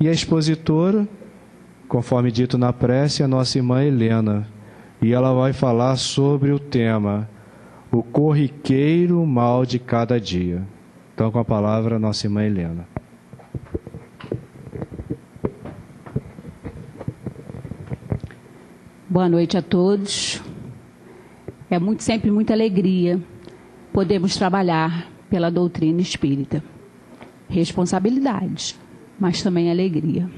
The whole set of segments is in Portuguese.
E a expositora, conforme dito na prece, é a nossa irmã Helena. E ela vai falar sobre o tema, o corriqueiro mal de cada dia. Então, com a palavra, a nossa irmã Helena. Boa noite a todos. É sempre muita alegria podermos trabalhar pela doutrina espírita. Responsabilidade, mas também alegria.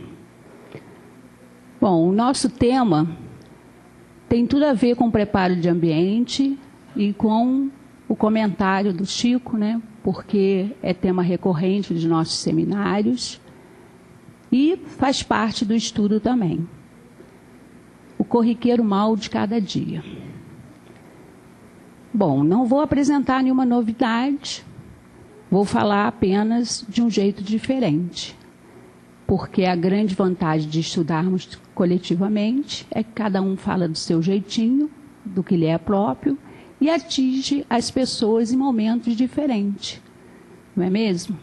Bom, o nosso tema tem tudo a ver com o preparo de ambiente e com o comentário do Chico, né? Porque é tema recorrente de nossos seminários e faz parte do estudo também. O corriqueiro mal de cada dia. Bom, não vou apresentar nenhuma novidade, vou falar apenas de um jeito diferente, porque a grande vantagem de estudarmos coletivamente é que cada um fala do seu jeitinho, do que lhe é próprio, e atinge as pessoas em momentos diferentes, não é mesmo?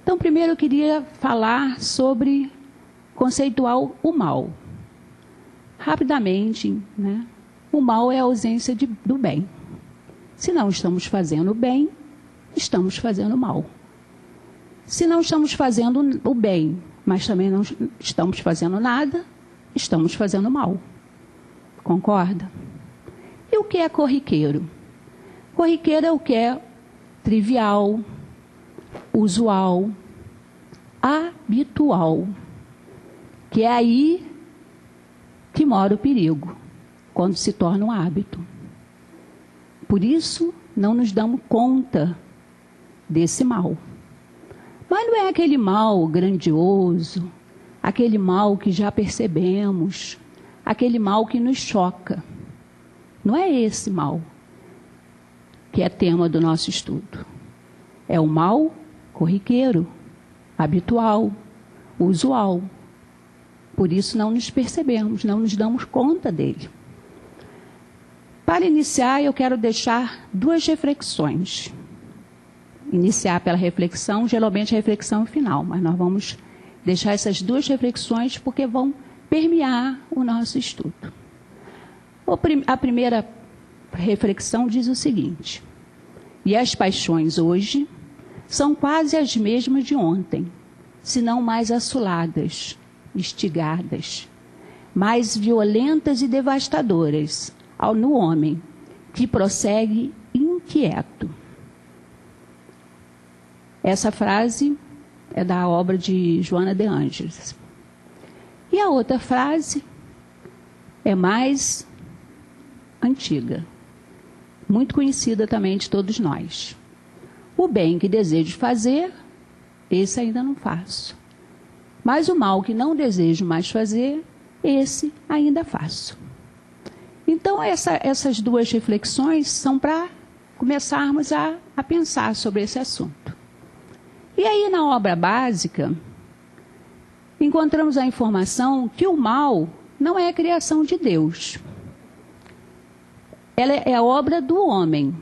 Então, primeiro eu queria falar sobre conceituar o mal. Rapidamente, né? O mal é a ausência do bem. Se não estamos fazendo o bem, estamos fazendo o mal. Se não estamos fazendo o bem, mas também não estamos fazendo nada, estamos fazendo mal. Concorda? E o que é corriqueiro? Corriqueiro é o que é trivial, usual, habitual. Que é aí que mora o perigo, quando se torna um hábito. Por isso, não nos damos conta desse mal. Mas não é aquele mal grandioso, aquele mal que já percebemos, aquele mal que nos choca. Não é esse mal que é tema do nosso estudo. É o mal corriqueiro, habitual, usual. Por isso não nos percebemos, não nos damos conta dele. Para iniciar, eu quero deixar duas reflexões. Iniciar pela reflexão, geralmente a reflexão é o final, mas nós vamos deixar essas duas reflexões porque vão permear o nosso estudo. A primeira reflexão diz o seguinte: e as paixões hoje são quase as mesmas de ontem, se não mais assoladas, instigadas, mais violentas e devastadoras no homem, que prossegue inquieto. Essa frase é da obra de Joana de Ângeles. E a outra frase é mais antiga, muito conhecida também de todos nós. O bem que desejo fazer, esse ainda não faço. Mas o mal que não desejo mais fazer, esse ainda faço. Então, essas duas reflexões são para começarmos a pensar sobre esse assunto. E aí, na obra básica, encontramos a informação que o mal não é a criação de Deus. Ela é a obra do homem.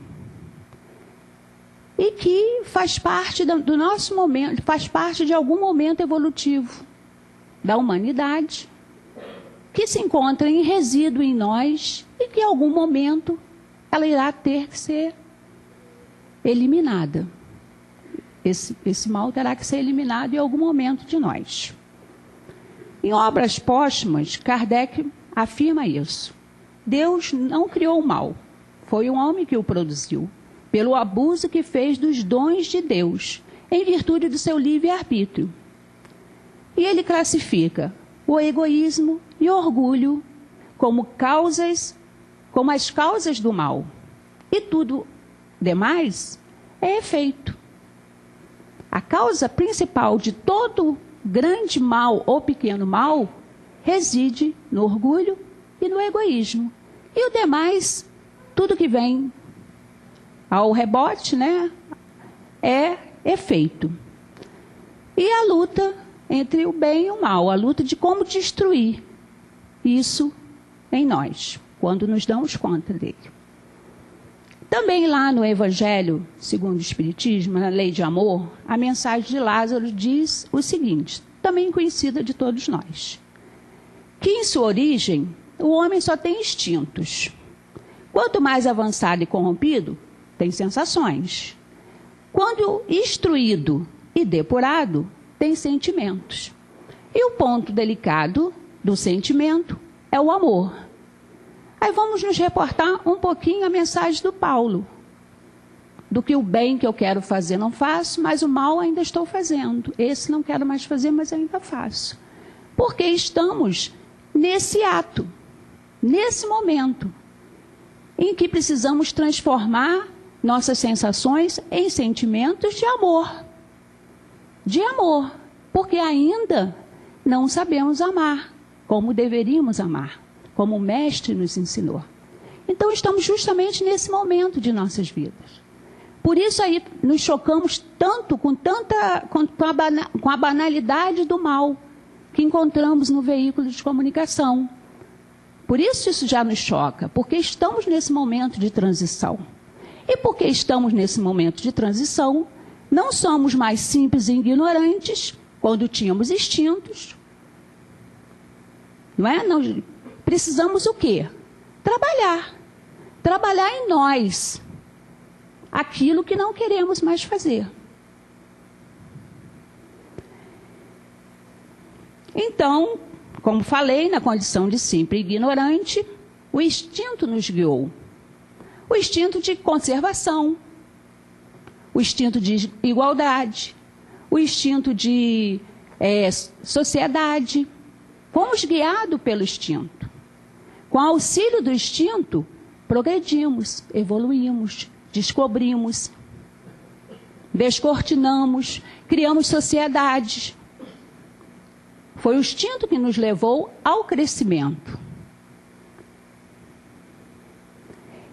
E que faz parte do nosso momento, faz parte de algum momento evolutivo da humanidade, que se encontra em resíduo em nós e que em algum momento ela irá ter que ser eliminada. Esse mal terá que ser eliminado em algum momento de nós. Em obras póstumas, Kardec afirma isso. Deus não criou o mal, foi o homem que o produziu, pelo abuso que fez dos dons de Deus, em virtude do seu livre-arbítrio. E ele classifica o egoísmo e o orgulho como as causas do mal. E tudo demais é efeito. A causa principal de todo grande mal ou pequeno mal reside no orgulho e no egoísmo. E o demais, tudo que vem ao rebote, né, é efeito. E a luta entre o bem e o mal, a luta de como destruir isso em nós, quando nos damos conta dele. Também lá no Evangelho, segundo o Espiritismo, na Lei de Amor, a mensagem de Lázaro diz o seguinte, também conhecida de todos nós. Que em sua origem, o homem só tem instintos. Quanto mais avançado e corrompido, tem sensações. Quando instruído e depurado, tem sentimentos. E o ponto delicado do sentimento é o amor. Aí vamos nos reportar um pouquinho a mensagem do Paulo. Do que o bem que eu quero fazer não faço, mas o mal ainda estou fazendo. Esse não quero mais fazer, mas ainda faço. Porque estamos nesse ato, nesse momento, em que precisamos transformar nossas sensações em sentimentos de amor. De amor, porque ainda não sabemos amar como deveríamos amar, como o Mestre nos ensinou. Então estamos justamente nesse momento de nossas vidas. Por isso aí nos chocamos tanto com a banalidade do mal que encontramos no veículo de comunicação. Por isso já nos choca, porque estamos nesse momento de transição. E porque estamos nesse momento de transição, não somos mais simples e ignorantes quando tínhamos instintos. Não é? Não, precisamos o quê? Trabalhar. Trabalhar em nós aquilo que não queremos mais fazer. Então, como falei, na condição de simples e ignorante, o instinto nos guiou. O instinto de conservação, o instinto de igualdade, o instinto de sociedade. Fomos guiados pelo instinto. Com o auxílio do instinto, progredimos, evoluímos, descobrimos, descortinamos, criamos sociedades. Foi o instinto que nos levou ao crescimento.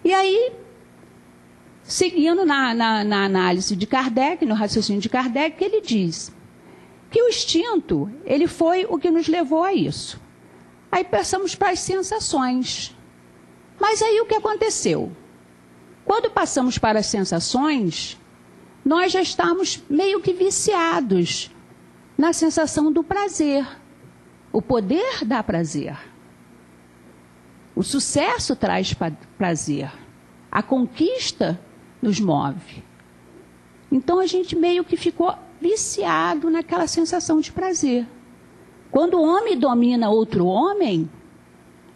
E aí, seguindo na análise de Kardec, no raciocínio de Kardec, ele diz que o instinto, ele foi o que nos levou a isso. Aí passamos para as sensações. Mas aí o que aconteceu? Quando passamos para as sensações, nós já estamos meio que viciados na sensação do prazer. O poder dá prazer. O sucesso traz prazer. A conquista nos move. Então a gente meio que ficou viciado naquela sensação de prazer. Quando o homem domina outro homem,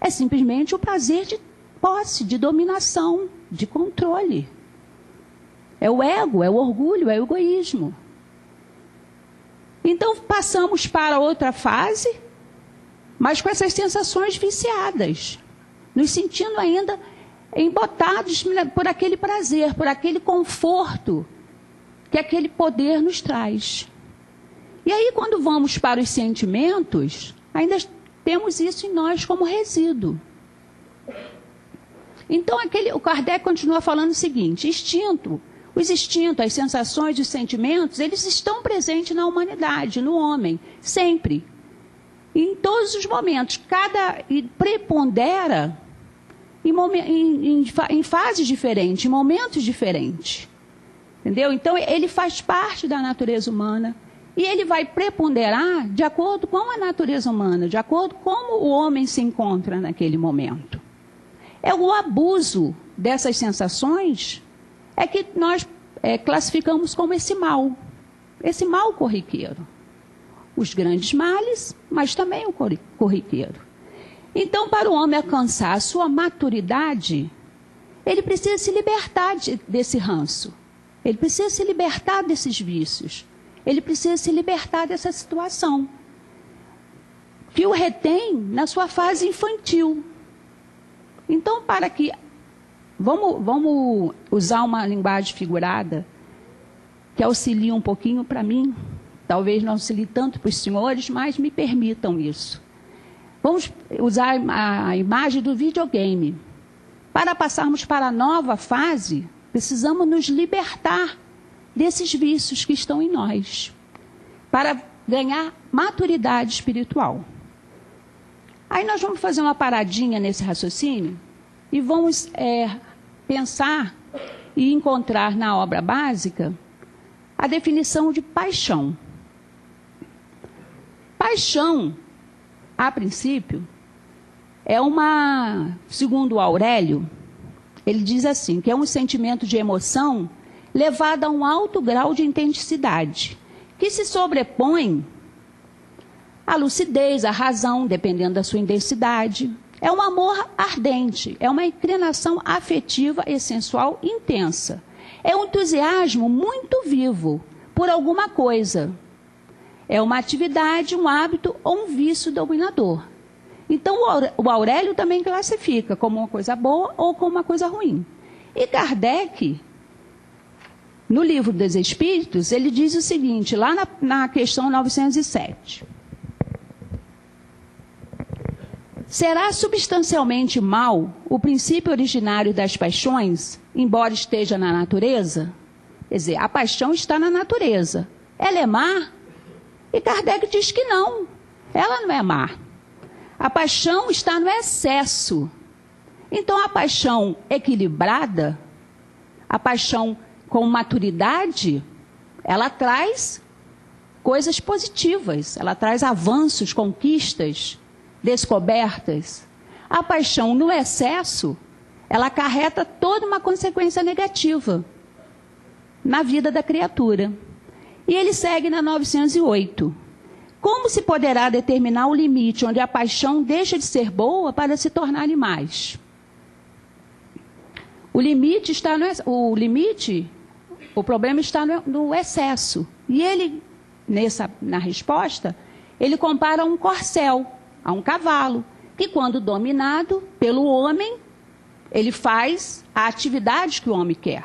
é simplesmente o prazer de posse, de dominação, de controle. É o ego, é o orgulho, é o egoísmo. Então passamos para outra fase, mas com essas sensações viciadas, nos sentindo ainda embotados por aquele prazer, por aquele conforto que aquele poder nos traz. E aí, quando vamos para os sentimentos, ainda temos isso em nós como resíduo. Então, o Kardec continua falando o seguinte: os instintos, as sensações, os sentimentos, eles estão presentes na humanidade, no homem, sempre. Em todos os momentos, e prepondera em fases diferentes, em momentos diferentes. Entendeu? Então, ele faz parte da natureza humana e ele vai preponderar de acordo com a natureza humana, de acordo com como o homem se encontra naquele momento. É o abuso dessas sensações é que nós classificamos como esse mal corriqueiro. Os grandes males, mas também o corriqueiro. Então, para o homem alcançar a sua maturidade, ele precisa se libertar desse ranço. Ele precisa se libertar desses vícios. Ele precisa se libertar dessa situação que o retém na sua fase infantil. Então, vamos usar uma linguagem figurada que auxilia um pouquinho para mim. Talvez não auxilie tanto para os senhores, mas me permitam isso. Vamos usar a imagem do videogame. Para passarmos para a nova fase, precisamos nos libertar desses vícios que estão em nós, para ganhar maturidade espiritual. Aí nós vamos fazer uma paradinha nesse raciocínio e vamos pensar e encontrar na obra básica a definição de paixão. paixão, a princípio, é segundo Aurélio, ele diz assim, que é um sentimento de emoção levado a um alto grau de intensidade, que se sobrepõe à lucidez, à razão, dependendo da sua intensidade. É um amor ardente, é uma inclinação afetiva e sensual intensa. É um entusiasmo muito vivo por alguma coisa. É uma atividade, um hábito ou um vício dominador. Então, o Aurélio também classifica como uma coisa boa ou como uma coisa ruim. E Kardec, no Livro dos Espíritos, ele diz o seguinte, lá na questão 907. Será substancialmente mal o princípio originário das paixões, embora esteja na natureza? Quer dizer, a paixão está na natureza. Ela é má? E Kardec diz que não, ela não é má. A paixão está no excesso. Então, a paixão equilibrada, a paixão com maturidade, ela traz coisas positivas, ela traz avanços, conquistas, descobertas. A paixão no excesso, ela acarreta toda uma consequência negativa na vida da criatura. E ele segue na 908. Como se poderá determinar o limite onde a paixão deixa de ser boa para se tornar animais? O problema está no excesso. E ele, na resposta, ele compara um corcel a um cavalo, que quando dominado pelo homem, ele faz a atividade que o homem quer.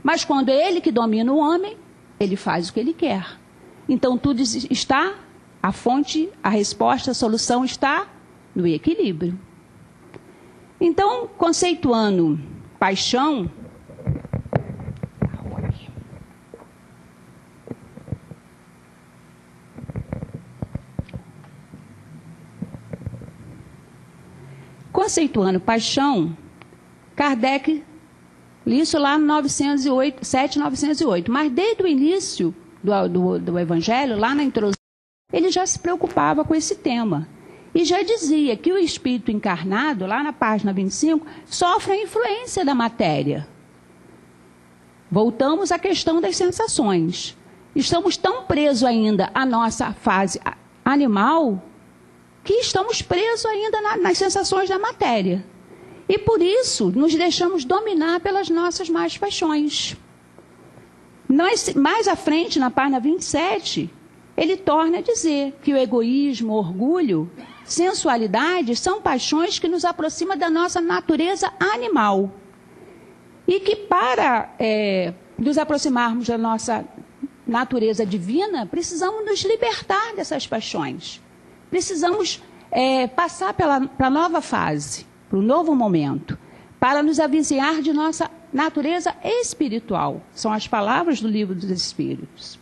Mas quando é ele que domina o homem, ele faz o que ele quer. Então tudo está, a fonte, a resposta, a solução está no equilíbrio. Então, conceituando paixão, Kardec, isso lá no 7.908, mas desde o início do Evangelho, lá na introdução, ele já se preocupava com esse tema. E já dizia que o espírito encarnado, lá na página 25, sofre a influência da matéria. Voltamos à questão das sensações. Estamos tão presos ainda à nossa fase animal, que estamos presos ainda nas sensações da matéria. E por isso nos deixamos dominar pelas nossas más paixões. Mais à frente, na página 27, ele torna a dizer que o egoísmo, o orgulho, sensualidade são paixões que nos aproximam da nossa natureza animal. E que para nos aproximarmos da nossa natureza divina, precisamos nos libertar dessas paixões. Precisamos passar para a nova fase, para o novo momento, para nos avizinhar de nossa natureza espiritual. São as palavras do Livro dos Espíritos.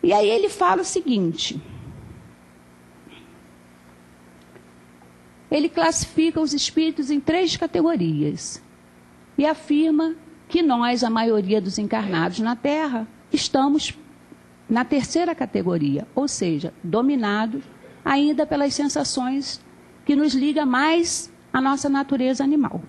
E aí ele fala o seguinte: ele classifica os espíritos em 3 categorias e afirma que nós, a maioria dos encarnados na Terra, estamos na 3ª categoria, ou seja, dominados ainda pelas sensações que nos ligam mais à nossa natureza animal.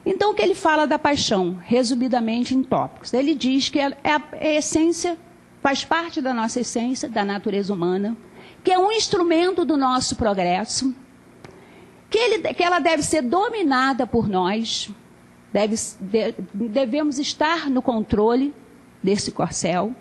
Então, o que ele fala da paixão, resumidamente em tópicos? Ele diz que a essência, faz parte da nossa essência, da natureza humana, que é um instrumento do nosso progresso, que ela deve ser dominada por nós, devemos estar no controle desse corcel.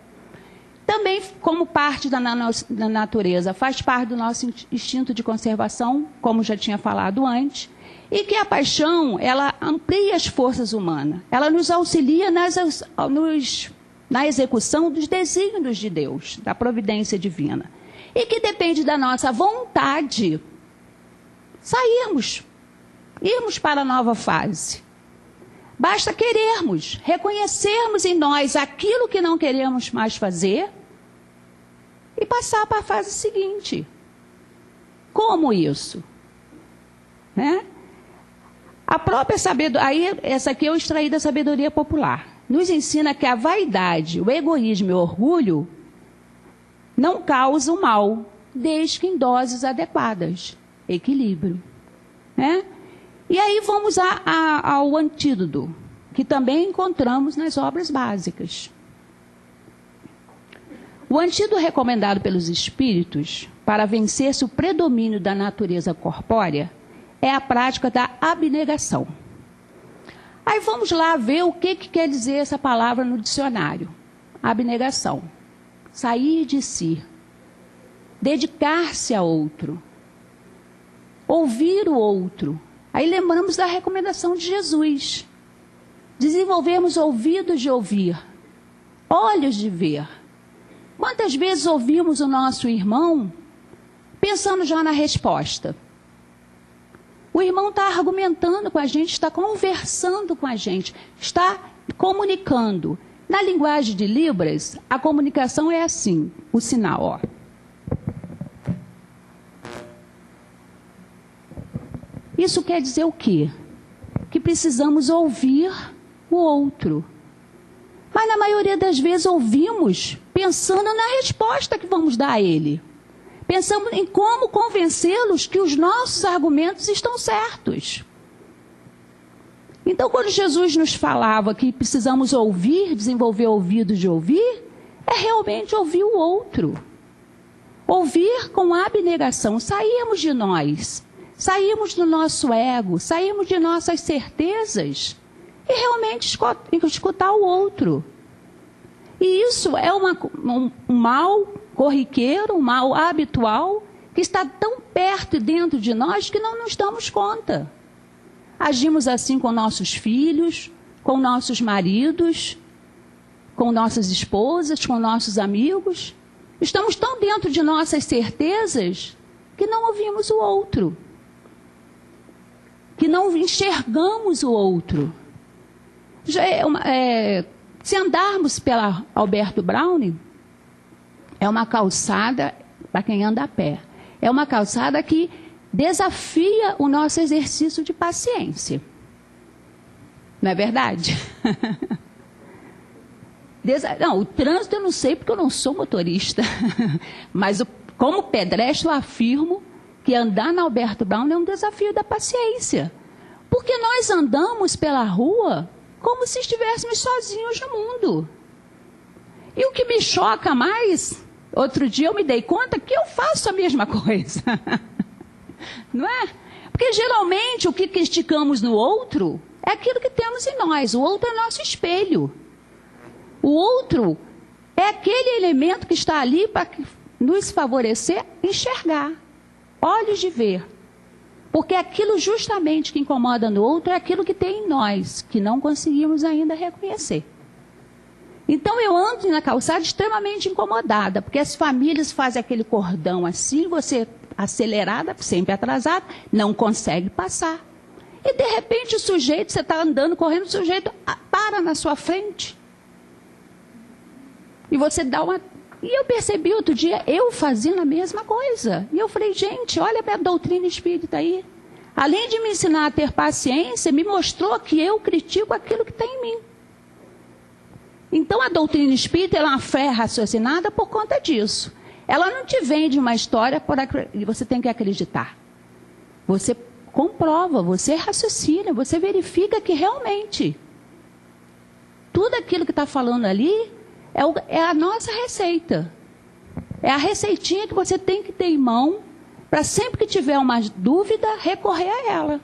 Também, como parte da natureza, faz parte do nosso instinto de conservação, como já tinha falado antes, e que a paixão, ela amplia as forças humanas, ela nos auxilia na execução dos desígnios de Deus, da providência divina, e que depende da nossa vontade irmos para a nova fase. Basta querermos, reconhecermos em nós aquilo que não queremos mais fazer e passar para a fase seguinte. Como isso? Né? A própria sabedoria, aí essa aqui eu extraí da sabedoria popular, nos ensina que a vaidade, o egoísmo e o orgulho não causa o mal, desde que em doses adequadas. Equilíbrio. Né? E aí vamos ao antídoto, que também encontramos nas obras básicas. O antídoto recomendado pelos espíritos para vencer-se o predomínio da natureza corpórea é a prática da abnegação. Aí vamos lá ver o que quer dizer essa palavra no dicionário. Abnegação. Sair de si. Dedicar-se a outro. Ouvir o outro. Aí lembramos da recomendação de Jesus. Desenvolvermos ouvidos de ouvir, olhos de ver. Quantas vezes ouvimos o nosso irmão pensando já na resposta? O irmão está argumentando com a gente, está conversando com a gente, está comunicando. Na linguagem de Libras, a comunicação é assim, o sinal, ó. Isso quer dizer o quê? Que precisamos ouvir o outro. Mas na maioria das vezes ouvimos pensando na resposta que vamos dar a ele. Pensamos em como convencê-los que os nossos argumentos estão certos. Então, quando Jesus nos falava que precisamos ouvir, desenvolver ouvidos de ouvir, é realmente ouvir o outro. Ouvir com abnegação, sairmos de nós, sairmos do nosso ego, sairmos de nossas certezas e realmente escutar o outro. E isso é um mal corriqueiro, um mal habitual, que está tão perto e dentro de nós que não nos damos conta. Agimos assim com nossos filhos, com nossos maridos, com nossas esposas, com nossos amigos. Estamos tão dentro de nossas certezas que não ouvimos o outro, que não enxergamos o outro. Se andarmos pela Alberto Browning, é uma calçada, para quem anda a pé, é uma calçada que desafia o nosso exercício de paciência. Não é verdade? Não, o trânsito eu não sei porque eu não sou motorista, mas como pedestre eu afirmo que andar na Alberto Browning é um desafio da paciência. Porque nós andamos pela rua como se estivéssemos sozinhos no mundo. E o que me choca mais, outro dia eu me dei conta que eu faço a mesma coisa. Não é? Porque geralmente o que criticamos no outro é aquilo que temos em nós. O outro é nosso espelho. O outro é aquele elemento que está ali para nos favorecer enxergar, olhos de ver. Porque aquilo justamente que incomoda no outro é aquilo que tem em nós, que não conseguimos ainda reconhecer. Então eu ando na calçada extremamente incomodada, porque as famílias fazem aquele cordão assim, você acelerada, sempre atrasada, não consegue passar. E de repente o sujeito, você está andando, correndo, o sujeito para na sua frente. E você dá uma... E eu percebi outro dia, eu fazendo a mesma coisa. E eu falei, gente, olha a minha doutrina espírita aí. Além de me ensinar a ter paciência, me mostrou que eu critico aquilo que tem em mim. Então a doutrina espírita é uma fé raciocinada por conta disso. Ela não te vende uma história e você tem que acreditar. Você comprova, você raciocina, você verifica que realmente tudo aquilo que está falando ali é a nossa receita. É a receitinha que você tem que ter em mão para sempre que tiver uma dúvida, recorrer a ela.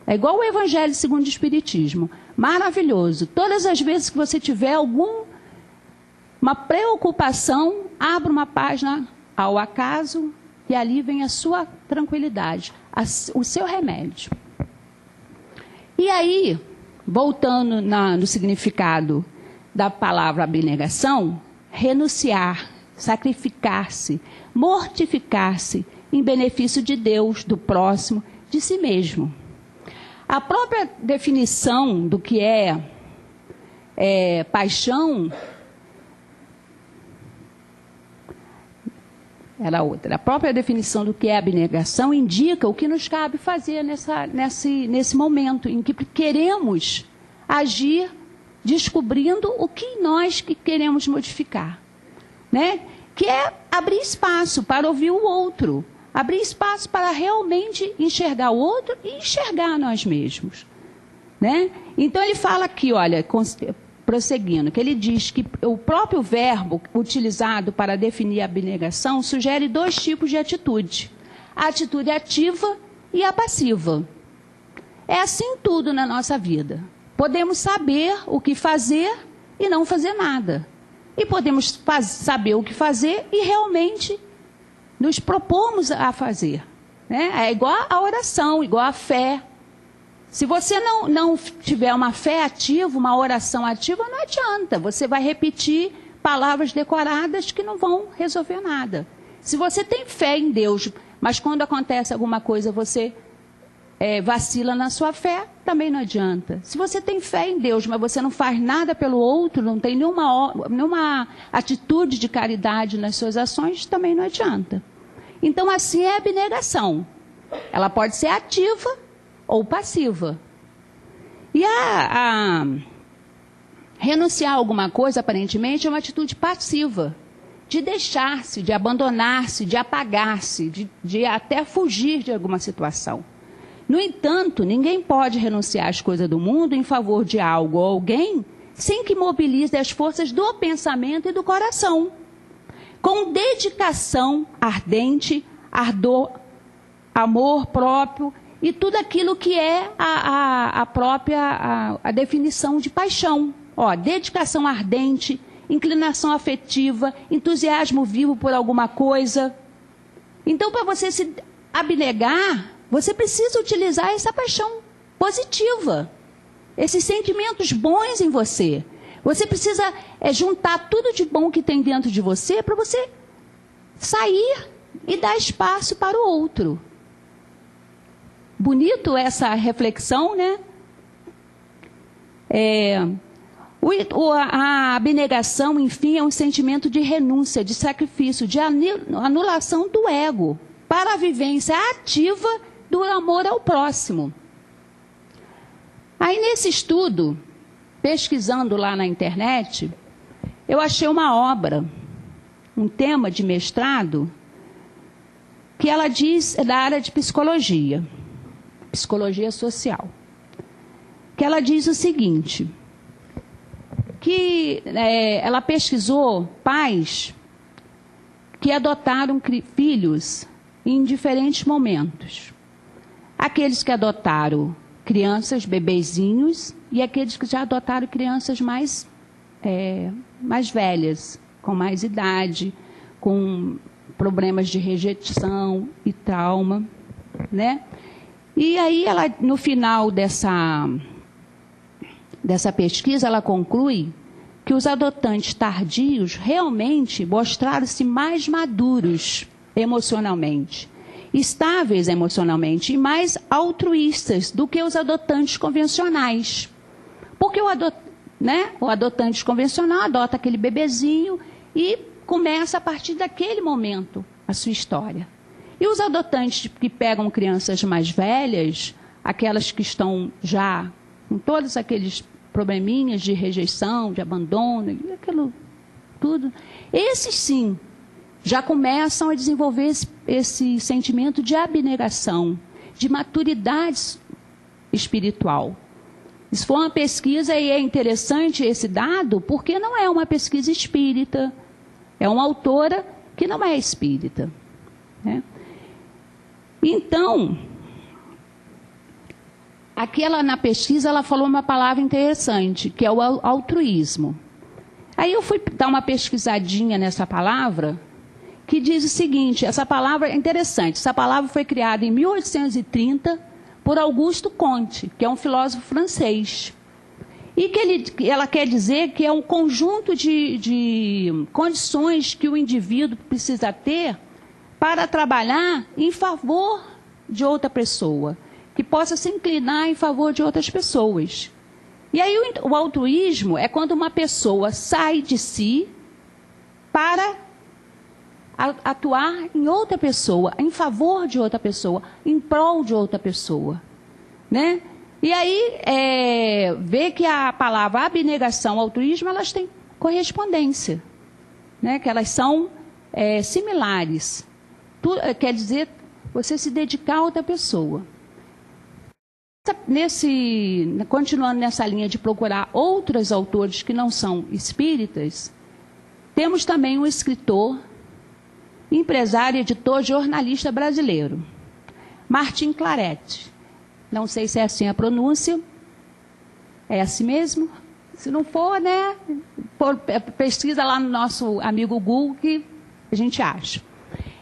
É igual o Evangelho segundo o Espiritismo. Maravilhoso. Todas as vezes que você tiver uma preocupação, abra uma página ao acaso e ali vem a sua tranquilidade, o seu remédio. E aí, voltando no significado da palavra abnegação, renunciar, sacrificar-se, mortificar-se em benefício de Deus, do próximo, de si mesmo. A própria definição do que é paixão era outra. A própria definição do que é abnegação indica o que nos cabe fazer nesse momento em que queremos agir descobrindo o que nós queremos modificar. Né? que é abrir espaço para ouvir o outro, abrir espaço para realmente enxergar o outro e enxergar nós mesmos, né? Então ele fala aqui, olha, prosseguindo, que ele diz que o próprio verbo utilizado para definir a abnegação sugere 2 tipos de atitude: a atitude ativa e a passiva. É assim tudo na nossa vida. Podemos saber o que fazer e não fazer nada. E podemos saber o que fazer e realmente nos propomos a fazer, né? É igual a oração, igual a fé. Se você não tiver uma fé ativa, uma oração ativa, não adianta. Você vai repetir palavras decoradas que não vão resolver nada. Se você tem fé em Deus, mas quando acontece alguma coisa você vacila na sua fé, também não adianta. Se você tem fé em Deus, mas você não faz nada pelo outro, não tem nenhuma atitude de caridade nas suas ações, também não adianta. Então, assim é a abnegação. Ela pode ser ativa ou passiva. E renunciar a alguma coisa, aparentemente, é uma atitude passiva. De deixar-se, de abandonar-se, de apagar-se, de até fugir de alguma situação. No entanto, ninguém pode renunciar às coisas do mundo em favor de algo ou alguém sem que mobilize as forças do pensamento e do coração. Com dedicação ardente, ardor, amor próprio e tudo aquilo que é a própria definição de paixão. Dedicação ardente, inclinação afetiva, entusiasmo vivo por alguma coisa. Então, para você se abnegar, você precisa utilizar essa paixão positiva, esses sentimentos bons em você. Você precisa juntar tudo de bom que tem dentro de você para você sair e dar espaço para o outro. Bonito essa reflexão, né? A abnegação, enfim, é um sentimento de renúncia, de sacrifício, de anulação do ego para a vivência ativa do amor ao próximo. Aí nesse estudo, pesquisando lá na internet, eu achei uma obra, um tema de mestrado, que ela diz, é da área de psicologia social, que ela diz o seguinte, que ela pesquisou pais que adotaram filhos em diferentes momentos. Aqueles que adotaram crianças, bebezinhos, e aqueles que já adotaram crianças mais velhas, com mais idade, com problemas de rejeição e trauma, né? E aí, ela, no final dessa pesquisa, ela conclui que os adotantes tardios realmente mostraram-se mais maduros emocionalmente, estáveis emocionalmente e mais altruístas do que os adotantes convencionais. Porque o adotante convencional adota aquele bebezinho e começa a partir daquele momento a sua história. E os adotantes que pegam crianças mais velhas, aquelas que estão já com todos aqueles probleminhas de rejeição, de abandono, aquilo tudo, esses sim já começam a desenvolver esse sentimento de abnegação, de maturidade espiritual. Isso foi uma pesquisa e é interessante esse dado porque não é uma pesquisa espírita, é uma autora que não é espírita, né? Então, na pesquisa ela falou uma palavra interessante, que é o altruísmo. Aí eu fui dar uma pesquisadinha nessa palavra, que diz o seguinte, essa palavra é interessante, essa palavra foi criada em 1830 por Auguste Comte, que é um filósofo francês. E que ela quer dizer que é um conjunto de condições que o indivíduo precisa ter para trabalhar em favor de outra pessoa, que possa se inclinar em favor de outras pessoas. E aí o altruísmo é quando uma pessoa sai de si para atuar em outra pessoa, em favor de outra pessoa, em prol de outra pessoa, né? E aí vê que a palavra abnegação, altruísmo, elas têm correspondência, né? Que elas são similares. Quer dizer, você se dedicar a outra pessoa. Continuando nessa linha de procurar outros autores que não são espíritas, temos também um escritor, empresário, editor, jornalista brasileiro, Martin Claret. Não sei se é assim a pronúncia. É assim mesmo? Se não for, né? Pesquisa lá no nosso amigo Google que a gente acha.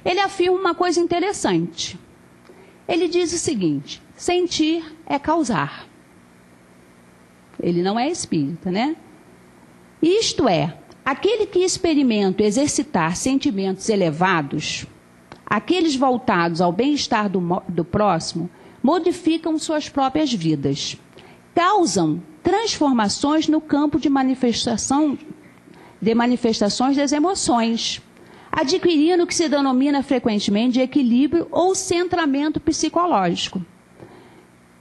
Ele afirma uma coisa interessante. Ele diz o seguinte: sentir é causar. Ele não é espírita, né? Isto é, aquele que experimenta exercitar sentimentos elevados, aqueles voltados ao bem-estar do próximo, modificam suas próprias vidas, causam transformações no campo de manifestações das emoções, adquirindo o que se denomina frequentemente de equilíbrio ou centramento psicológico.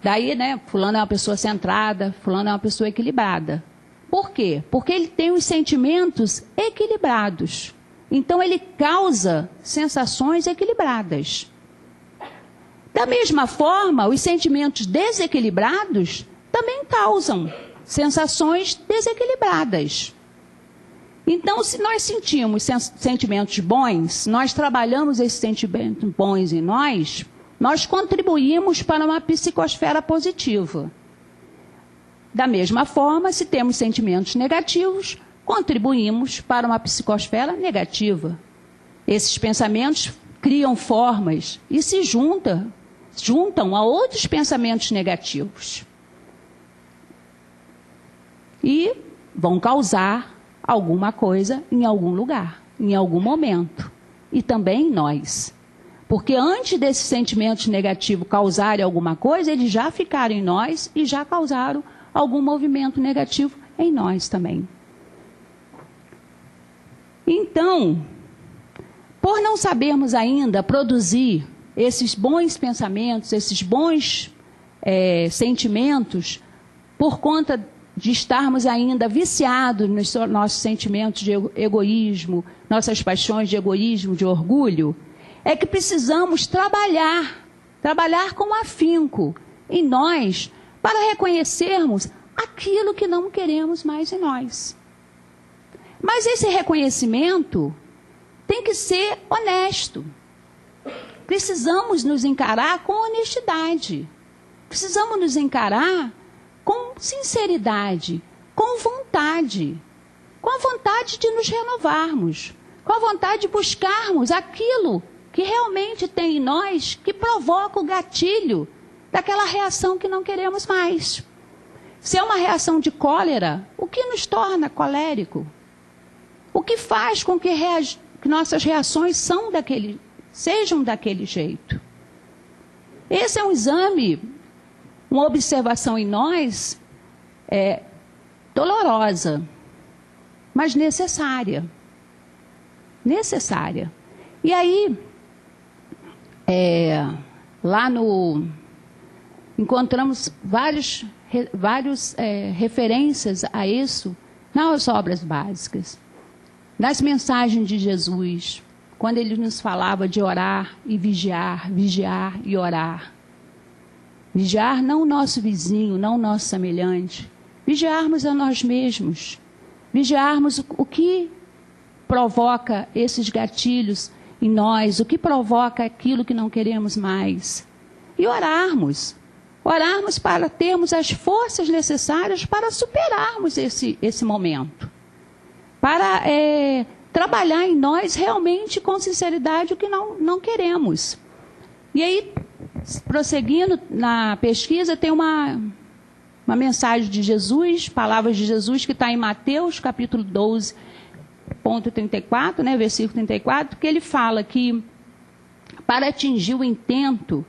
Daí, né, fulano é uma pessoa centrada, fulano é uma pessoa equilibrada. Por quê? Porque ele tem os sentimentos equilibrados. Então, ele causa sensações equilibradas. Da mesma forma, os sentimentos desequilibrados também causam sensações desequilibradas. Então, se nós sentimos sentimentos bons, nós trabalhamos esses sentimentos bons em nós, nós contribuímos para uma psicosfera positiva. Da mesma forma, se temos sentimentos negativos, contribuímos para uma psicosfera negativa. Esses pensamentos criam formas e se juntam a outros pensamentos negativos. E vão causar alguma coisa em algum lugar, em algum momento. E também em nós. Porque antes desses sentimentos negativos causarem alguma coisa, eles já ficaram em nós e já causaram algum movimento negativo em nós também. Então, por não sabermos ainda produzir esses bons pensamentos, esses bons sentimentos, por conta de estarmos ainda viciados nos nossos sentimentos de egoísmo, nossas paixões de egoísmo, de orgulho, é que precisamos trabalhar com afinco em nós, para reconhecermos aquilo que não queremos mais em nós. Mas esse reconhecimento tem que ser honesto. Precisamos nos encarar com honestidade. Precisamos nos encarar com sinceridade, com vontade. Com a vontade de nos renovarmos. Com a vontade de buscarmos aquilo que realmente tem em nós, que provoca o gatilho daquela reação que não queremos mais. Se é uma reação de cólera, o que nos torna colérico? O que faz com que nossas reações sejam daquele jeito? Esse é um exame, uma observação em nós, dolorosa, mas necessária. Necessária. E aí, encontramos várias referências a isso nas obras básicas. Nas mensagens de Jesus, quando ele nos falava de orar e vigiar, vigiar e orar. Vigiar não o nosso vizinho, não o nosso semelhante. Vigiarmos a nós mesmos. Vigiarmos o que provoca esses gatilhos em nós, o que provoca aquilo que não queremos mais. E orarmos. Orarmos para termos as forças necessárias para superarmos esse momento. Para trabalhar em nós realmente com sinceridade o que não queremos. E aí, prosseguindo na pesquisa, tem uma mensagem de Jesus, palavras de Jesus, que está em Mateus, capítulo 12, ponto 34, né, versículo 34, que ele fala que para atingir o intento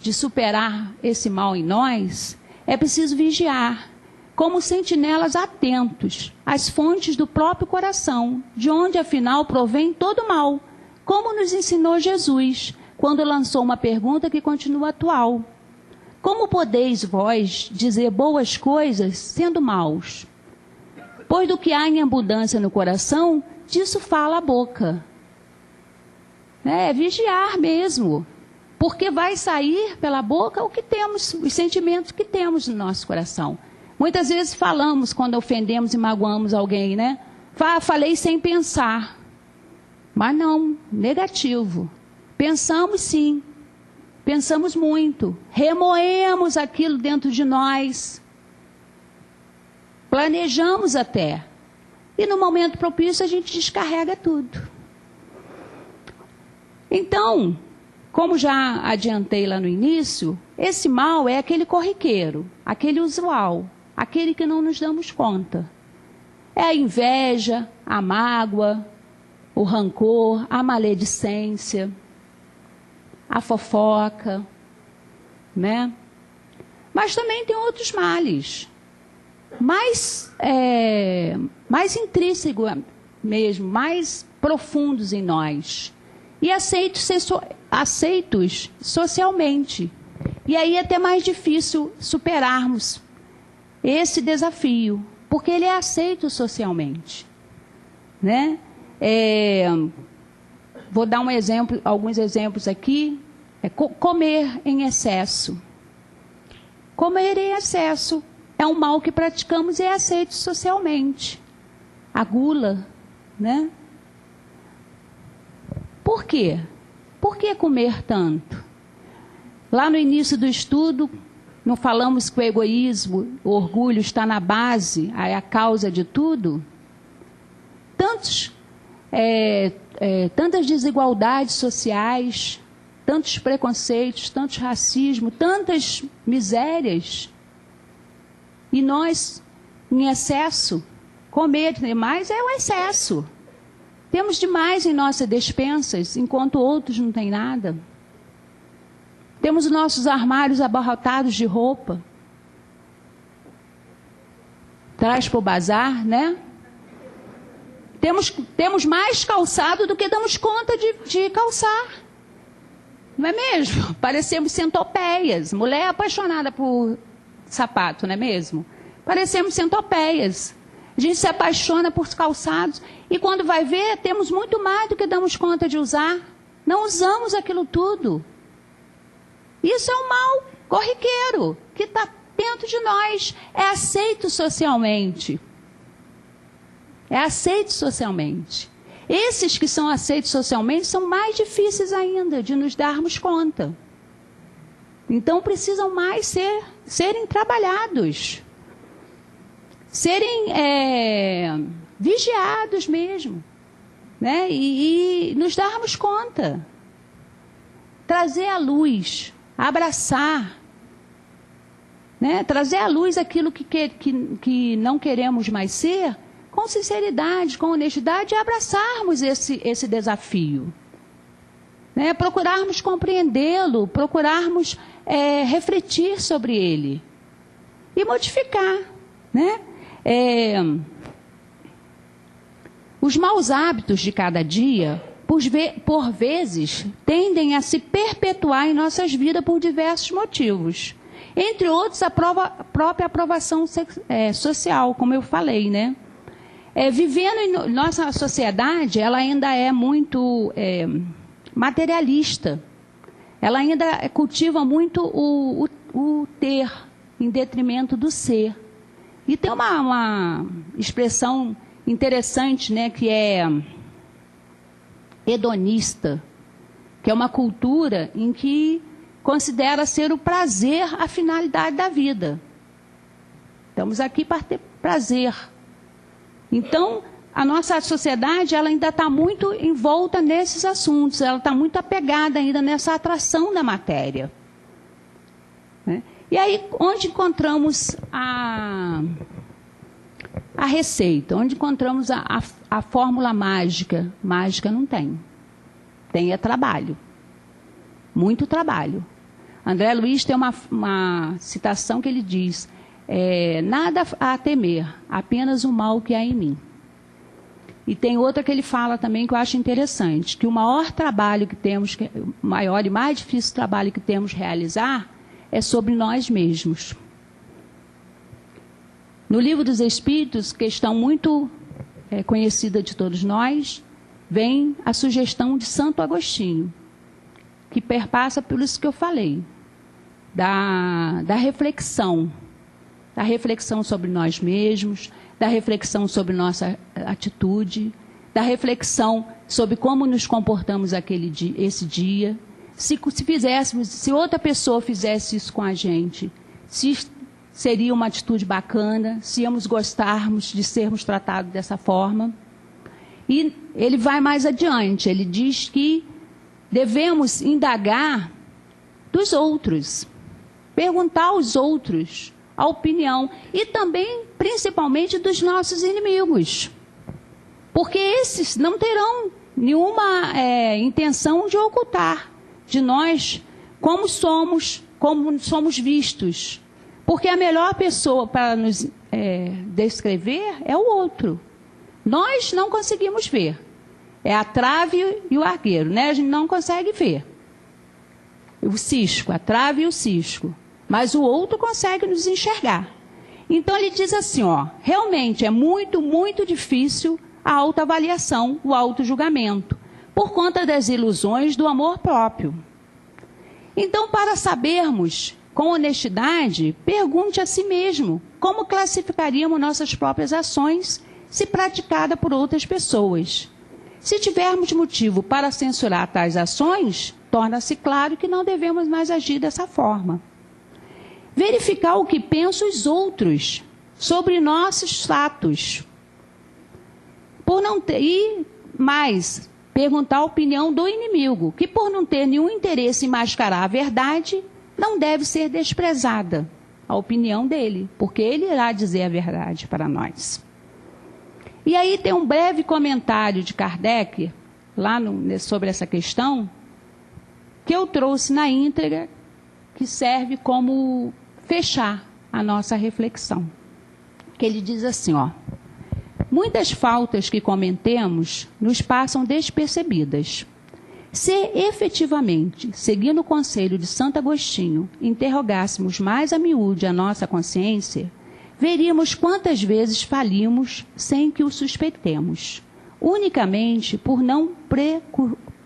de superar esse mal em nós, é preciso vigiar, como sentinelas atentos às fontes do próprio coração, de onde afinal provém todo o mal, como nos ensinou Jesus, quando lançou uma pergunta que continua atual. Como podeis vós dizer boas coisas sendo maus? Pois do que há em abundância no coração, disso fala a boca. É vigiar mesmo. Porque vai sair pela boca o que temos, os sentimentos que temos no nosso coração. Muitas vezes falamos quando ofendemos e magoamos alguém, né? Falei sem pensar. Mas não, negativo. Pensamos sim. Pensamos muito. Remoemos aquilo dentro de nós. Planejamos até. E no momento propício a gente descarrega tudo. Então, como já adiantei lá no início, esse mal é aquele corriqueiro, aquele usual, aquele que não nos damos conta. É a inveja, a mágoa, o rancor, a maledicência, a fofoca, né? Mas também tem outros males, mais intrínsecos mesmo, mais profundos em nós. E aceitos socialmente. E aí é até mais difícil superarmos esse desafio, porque ele é aceito socialmente, né? Vou dar alguns exemplos aqui. Comer em excesso. Comer em excesso é um mal que praticamos e é aceito socialmente. A gula, né? Por quê? Por que comer tanto? Lá no início do estudo, não falamos que o egoísmo, o orgulho está na base, é a causa de tudo? Tantas desigualdades sociais, tantos preconceitos, tantos racismo, tantas misérias. E nós, em excesso, comer demais é o excesso. Temos demais em nossas despensas, enquanto outros não têm nada. Temos os nossos armários abarrotados de roupa. Traz para o bazar, né? Temos mais calçado do que damos conta de calçar. Não é mesmo? Parecemos centopeias. Mulher apaixonada por sapato, não é mesmo? Parecemos centopeias. A gente se apaixona por calçados e quando vai ver, temos muito mais do que damos conta de usar. Não usamos aquilo tudo. Isso é um mal corriqueiro que está dentro de nós. É aceito socialmente. É aceito socialmente. Esses que são aceitos socialmente são mais difíceis ainda de nos darmos conta. Então precisam mais serem trabalhados. Serem vigiados mesmo, né? E nos darmos conta. Trazer à luz, abraçar, né? Trazer à luz aquilo que não queremos mais ser, com sinceridade, com honestidade, e abraçarmos esse desafio. Né? Procurarmos compreendê-lo, procurarmos refletir sobre ele e modificar, né? Os maus hábitos de cada dia, por vezes, tendem a se perpetuar em nossas vidas por diversos motivos. Entre outros, a própria aprovação social, como eu falei, né? Vivendo em nossa sociedade, ela ainda é muito materialista. Ela ainda cultiva muito o ter, em detrimento do ser. E tem uma expressão interessante, né, que é hedonista, que é uma cultura em que considera ser o prazer a finalidade da vida. Estamos aqui para ter prazer. Então, a nossa sociedade ela ainda está muito envolta nesses assuntos, ela está muito apegada ainda nessa atração da matéria. Né? E aí, onde encontramos a receita? Onde encontramos a fórmula mágica? Mágica não tem. Tem trabalho. Muito trabalho. André Luiz tem uma citação que ele diz: nada a temer, apenas o mal que há em mim. E tem outra que ele fala também que eu acho interessante, que o maior trabalho que temos, o maior e mais difícil trabalho que temos realizar é sobre nós mesmos. No Livro dos Espíritos, questão muito conhecida de todos nós, vem a sugestão de Santo Agostinho, que perpassa por isso que eu falei, da reflexão sobre nós mesmos, da reflexão sobre nossa atitude, da reflexão sobre como nos comportamos esse dia. Se outra pessoa fizesse isso com a gente, se seria uma atitude bacana, se íamos gostarmos de sermos tratados dessa forma. E ele vai mais adiante, ele diz que devemos indagar dos outros, perguntar aos outros a opinião e também, principalmente, dos nossos inimigos. Porque esses não terão nenhuma intenção de ocultar de nós como somos vistos. Porque a melhor pessoa para nos descrever é o outro. Nós não conseguimos ver. É a trave e o argueiro, né? A gente não consegue ver. O cisco, a trave e o cisco. Mas o outro consegue nos enxergar. Então ele diz assim, realmente é muito, muito difícil a autoavaliação, o autojulgamento, por conta das ilusões do amor próprio. Então, para sabermos com honestidade, pergunte a si mesmo como classificaríamos nossas próprias ações se praticada por outras pessoas. Se tivermos motivo para censurar tais ações, torna-se claro que não devemos mais agir dessa forma. Verificar o que pensam os outros sobre nossos fatos. E mais, perguntar a opinião do inimigo, que por não ter nenhum interesse em mascarar a verdade, não deve ser desprezada a opinião dele, porque ele irá dizer a verdade para nós. E aí tem um breve comentário de Kardec, sobre essa questão, que eu trouxe na íntegra, que serve como fechar a nossa reflexão. Que ele diz assim, muitas faltas que cometemos nos passam despercebidas. Se efetivamente, seguindo o conselho de Santo Agostinho, interrogássemos mais a miúde a nossa consciência, veríamos quantas vezes falimos sem que o suspeitemos, unicamente por não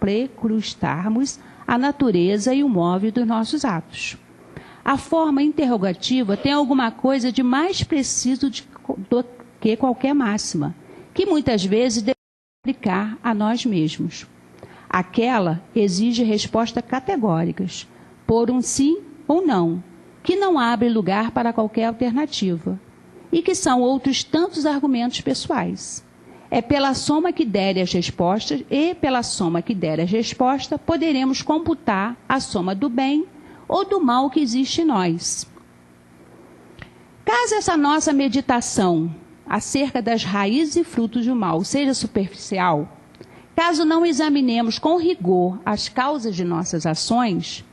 precrustarmos a natureza e o móvel dos nossos atos. A forma interrogativa tem alguma coisa de mais preciso do que qualquer máxima, que muitas vezes devemos aplicar a nós mesmos. Aquela exige respostas categóricas, por um sim ou não, que não abre lugar para qualquer alternativa, e que são outros tantos argumentos pessoais. É pela soma que derem as respostas, e pela soma que der as respostas, poderemos computar a soma do bem ou do mal que existe em nós. Caso essa nossa meditação acerca das raízes e frutos do mal seja superficial, caso não examinemos com rigor as causas de nossas ações,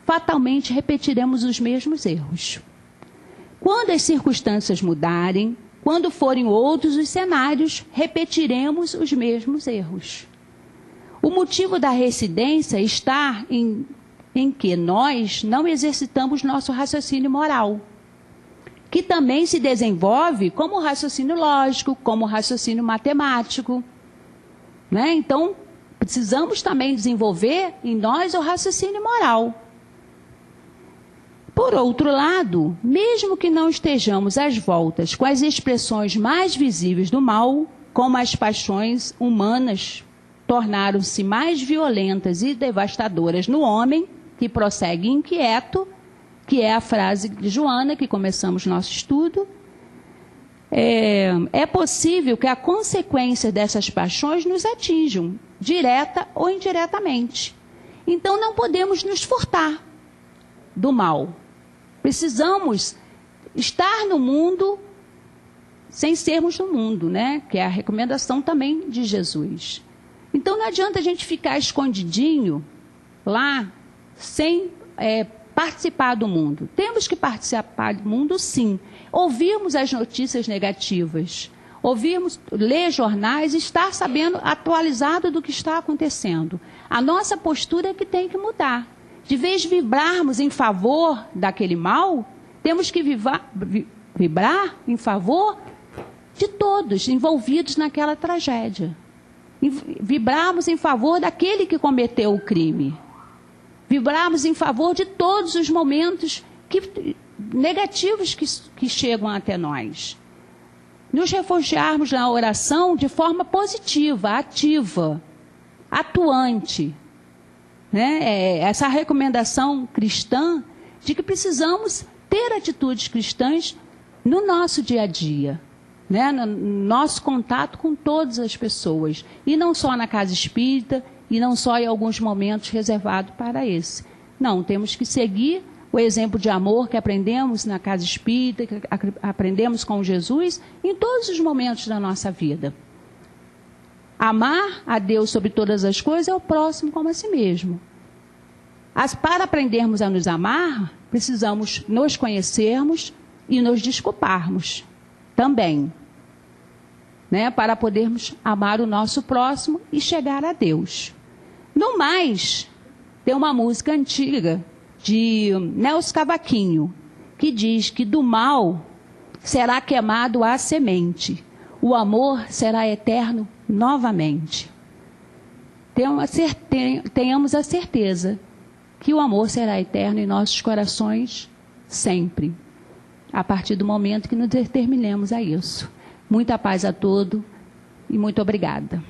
fatalmente repetiremos os mesmos erros. Quando as circunstâncias mudarem, quando forem outros os cenários, repetiremos os mesmos erros. O motivo da reincidência está em que nós não exercitamos nosso raciocínio moral, que também se desenvolve como raciocínio lógico, como raciocínio matemático. Né? Então, precisamos também desenvolver em nós o raciocínio moral. Por outro lado, mesmo que não estejamos às voltas com as expressões mais visíveis do mal, como as paixões humanas tornaram-se mais violentas e devastadoras no homem, que prossegue inquieto, que é a frase de Joana, que começamos nosso estudo, é possível que a consequência dessas paixões nos atinjam, direta ou indiretamente. Então, não podemos nos furtar do mal. Precisamos estar no mundo sem sermos no mundo, né? Que é a recomendação também de Jesus. Então, não adianta a gente ficar escondidinho lá, sem participar do mundo. Temos que participar do mundo, sim. Ouvirmos as notícias negativas, ler jornais e estar sabendo, atualizado do que está acontecendo. A nossa postura é que tem que mudar. De vez de vibrarmos em favor daquele mal, temos que vibrar em favor de todos envolvidos naquela tragédia. vibrarmos em favor daquele que cometeu o crime. Vibrarmos em favor de todos os momentos negativos que chegam até nós. Nos refugiarmos na oração de forma positiva, ativa, atuante. Né? Essa recomendação cristã de que precisamos ter atitudes cristãs no nosso dia a dia, né? No nosso contato com todas as pessoas, e não só na casa espírita, e não só em alguns momentos reservados para esse. Não, temos que seguir o exemplo de amor que aprendemos na casa espírita, que aprendemos com Jesus, em todos os momentos da nossa vida. Amar a Deus sobre todas as coisas é o próximo como a si mesmo. Para aprendermos a nos amar, precisamos nos conhecermos e nos desculparmos também, né? Para podermos amar o nosso próximo e chegar a Deus. No mais, tem uma música antiga de Nelson Cavaquinho, que diz que do mal será queimado a semente, o amor será eterno novamente. Tenhamos a certeza que o amor será eterno em nossos corações sempre, a partir do momento que nos determinemos a isso. Muita paz a todos e muito obrigada.